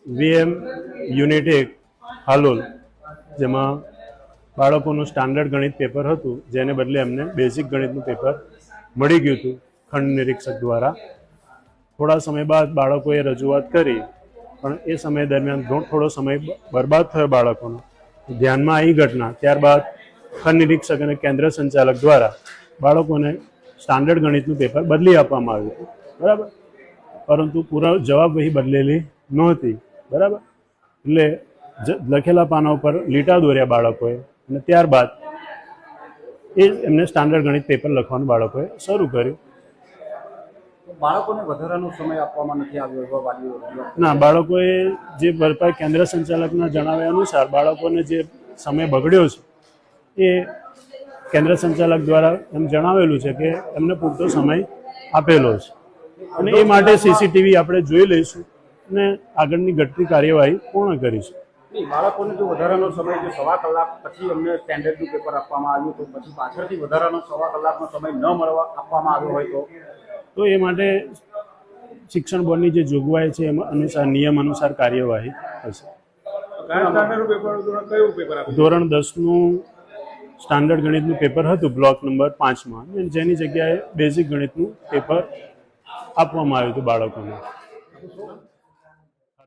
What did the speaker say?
VM unit 1 Halol, જેમાં બાળકોનું standard ગણિત પેપર હતું, જેને બદલે એમને બેઝિક ગણિતનું પેપર મળી ગયું હતું ખંડ નિરીક્ષક દ્વારા. થોડા સમય બાદ બાળકોએ રજૂઆત કરી, પણ એ સમય દરમિયાન થોડો સમય બરબાદ થયો બાળકોનો. ધ્યાનમાં આવી ઘટના, ત્યારબાદ ખંડ નિરીક્ષક અને કેન્દ્ર સંચાલક દ્વારા બાળકોને સ્ટાન્ડર્ડ ગણિતનું પેપર બદલી આપવામાં આવ્યું હતું, બરાબર. પરંતુ પૂરા જવાબ વહી બદલેલી નહોતી, બરાબર. એટલે લખેલા પાના ઉપર લીટા દોર્યા બાળકોએ, અને ત્યારબાદ એ એમને સ્ટાન્ડર્ડ ગણિત પેપર લખવાનું બાળકોએ શરૂ કર્યું. બાળકોને વધારાનો સમય આપવામાં નથી આવ્યો? ના, બાળકોએ જે ભરપાઈ કેન્દ્ર સંચાલકના જણાવ્યા અનુસાર બાળકોને જે સમય બગડ્યો છે એ કેન્દ્ર સંચાલક દ્વારા એમ જણાવેલું છે કે એમને પૂરતો સમય આપેલો છે, અને એ માટે CCTV આપણે જોઈ લઈશું અને આગળની ઘટતી કાર્યવાહી પૂર્ણ કરીશું. બાળકોને જો વધારાનો સમય, જો 1.5 કલાક પછી અમને સ્ટેન્ડર્ડનું પેપર આપવામાં આવ્યું, તો પછી પાછળથી વધારાનો 1.5 કલાકનો સમય ન આપવામાં આવ્યો હોય તો એ માટે શિક્ષણ બોર્ડની જે જોગવાઈ છે એમાં અનુસાર, નિયમ અનુસાર કાર્યવાહી થશે. ધોરણ 10નું સ્ટાન્ડર્ડ ગણિતનું પેપર હતું બ્લોક નંબર 5માં, જેની જગ્યાએ બેઝિક ગણિતનું પેપર આપવામાં આવ્યું હતું બાળકોને.